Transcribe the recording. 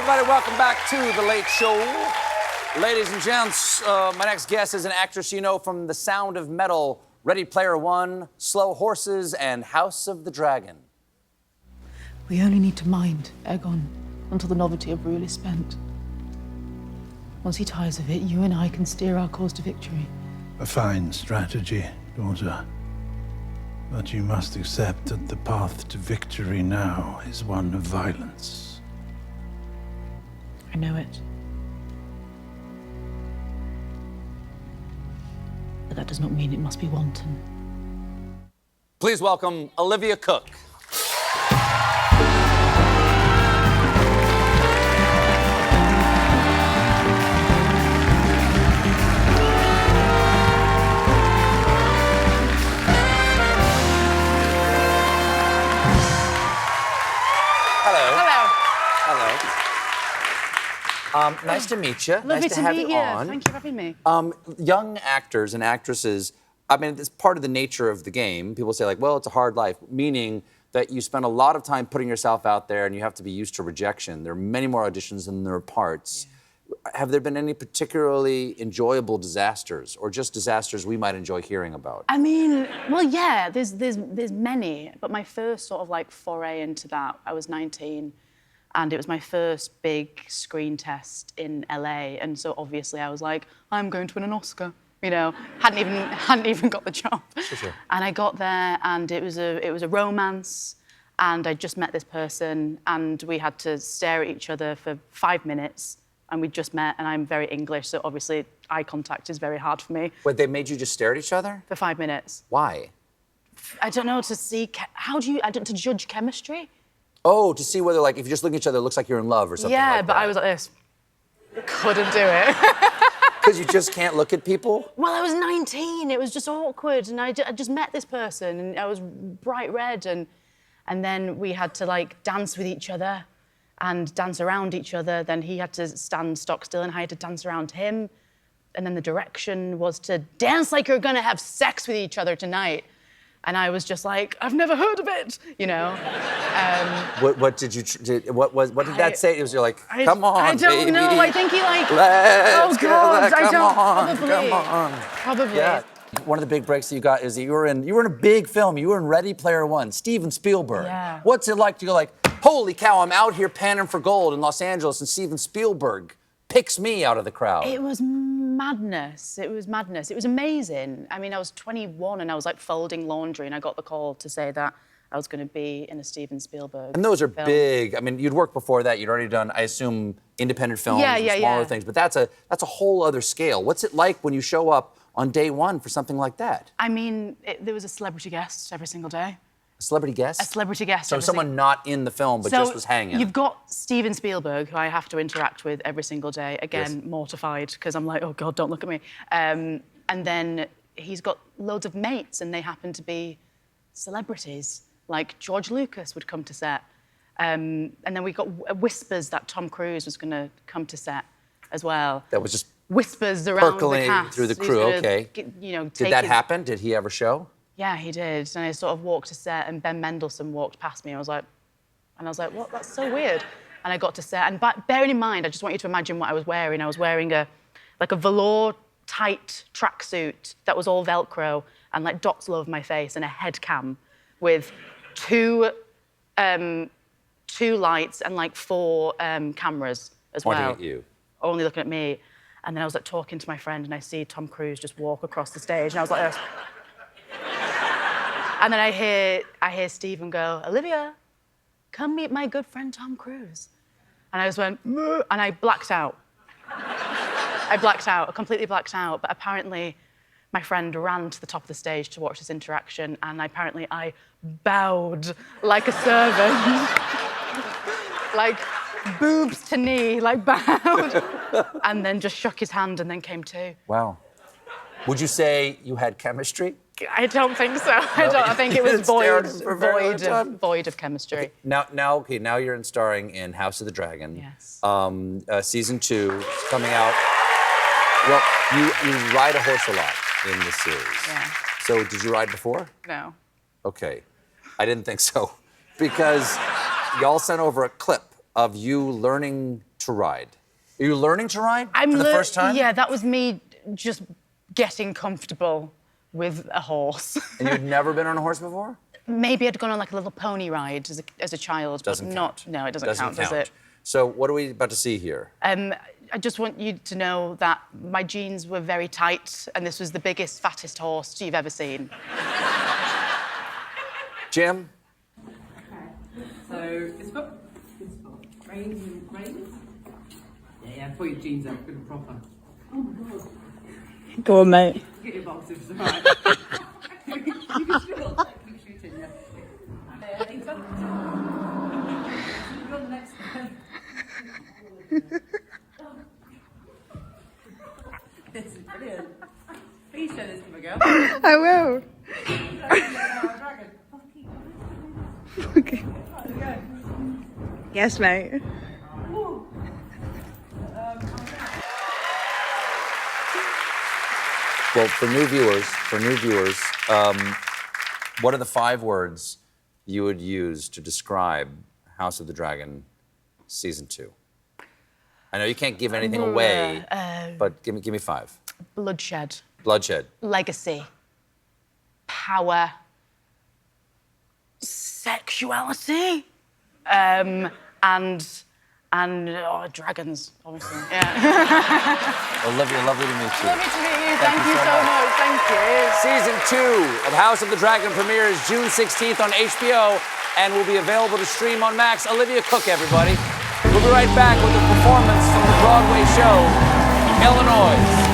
everybody. Welcome back to The Late Show. Ladies and gents, my next guest is an actress you know from The Sound of Metal, Ready Player One, Slow Horses, and House of the Dragon. We only need to mind Aegon until the novelty of rule is spent. Once he tires of it, you and I can steer our course to victory. A fine strategy, daughter. But you must accept that the path to victory now is one of violence. I know it. But that does not mean it must be wanton. Please welcome Olivia Cooke. Nice to meet you. Lovely nice to have meet you on. Thank you for having me. Young actors and actresses, I mean, it's part of the nature of the game. People say, like, well, it's a hard life, meaning that you spend a lot of time putting yourself out there and you have to be used to rejection. There are many more auditions than there are parts. Yeah. Have there been any particularly enjoyable disasters or just disasters we might enjoy hearing about? I mean, well, yeah, there's many, but my first sort of like foray into that, I was 19. And it was my first big screen test in LA, and so obviously I was like, I'm going to win an Oscar, you know. Hadn't even got the job. Sure. And I got there, and it was a romance, and I just met this person, and we had to stare at each other for 5 minutes, and we just met, and I'm very English, so obviously eye contact is very hard for me. Wait, they made you just stare at each other? For 5 minutes. Why? I don't know, to see to judge chemistry. Oh, to see whether, like, if you just look at each other, it looks like you're in love or something like that. Yeah, but I was like this. Couldn't do it. Because you just can't look at people? Well, I was 19. It was just awkward, and I just met this person, and I was bright red, and then we had to, like, dance with each other and dance around each other. Then he had to stand stock still, and I had to dance around him. And then the direction was to dance like you're gonna have sex with each other tonight. And I was just like, I've never heard of it, you know. What did that say? It was you're like, come on, I don't baby. know. I think he like. Let's oh God, go. I don't. Come Probably. on. Probably. Yeah. One of the big breaks that you got is that you were in a big film. You were in Ready Player One, Steven Spielberg. Yeah. What's it like to go like, holy cow, I'm out here panning for gold in Los Angeles, and Steven Spielberg picks me out of the crowd? It was madness. It was madness. It was amazing. I mean, I was 21 and I was like folding laundry, and I got the call to say that I was going to be in a Steven Spielberg And those are film. big. I mean, you'd worked before that. You'd already done, I assume, independent films and smaller things. But that's a whole other scale. What's it like when you show up on day one for something like that? I mean, there was a celebrity guest every single day. A celebrity guest? A celebrity guest. So someone not in the film, but just was hanging. You've got Steven Spielberg, who I have to interact with every single day. Again, mortified, because I'm like, oh God, don't look at me. And then he's got loads of mates, and they happen to be celebrities. Like George Lucas would come to set. And then we got whispers that Tom Cruise was going to come to set as well. That was just whispers around the cast. through the crew, okay. You know, did that happen? Did he ever show? Yeah, he did. And I sort of walked to set, and Ben Mendelsohn walked past me. I was like, what? That's so weird. And I got to set, and bearing in mind, I just want you to imagine what I was wearing. I was wearing a velour tight tracksuit that was all Velcro and like dots all over my face, and a head cam with two lights and like 4 cameras as well. Pointing at you. Only looking at me. And then I was like talking to my friend, and I see Tom Cruise just walk across the stage, and I was like, oh. And then I hear Stephen go, Olivia, come meet my good friend Tom Cruise. And I just went, and I blacked out. I completely blacked out. But apparently my friend ran to the top of the stage to watch this interaction, and apparently I bowed like a servant. Like boobs to knee, like bowed. And then just shook his hand and then came to. Wow. Would you say you had chemistry? I don't think so. I think it was void of chemistry. Okay. Now you're starring in House of the Dragon. Yes. Season 2 is coming out. Well, you ride a horse a lot in this series. Yeah. So did you ride before? No. Okay. I didn't think so. Because y'all sent over a clip of you learning to ride? Are you learning to ride for the first time? Yeah, that was me just getting comfortable with a horse. And you'd never been on a horse before? Maybe I'd gone on like a little pony ride as a child, Doesn't but count. no, it doesn't count, does it? So what are we about to see here? I just want you to know that my jeans were very tight and this was the biggest, fattest horse you've ever seen. Jim? So, it's got reins and reins. Yeah, pull your jeans up good and proper. Oh my God. Go on, mate. Get your boxes, all right. You can still keep shooting, yeah. I think so. You're the next one. This is brilliant. Please show this to my girl. I will. Okay. Yes, mate. Well, for new viewers, what are the 5 words you would use to describe House of the Dragon Season 2? I know you can't give anything away, but give me 5. Bloodshed. Bloodshed. Legacy. Power. Sexuality. And dragons, obviously. Yeah. Olivia, lovely to meet you. Lovely to meet you. Thank you so much. Thank you. Season 2 of House of the Dragon premieres June 16th on HBO and will be available to stream on Max. Olivia Cooke, everybody. We'll be right back with a performance from the Broadway show, Illinois.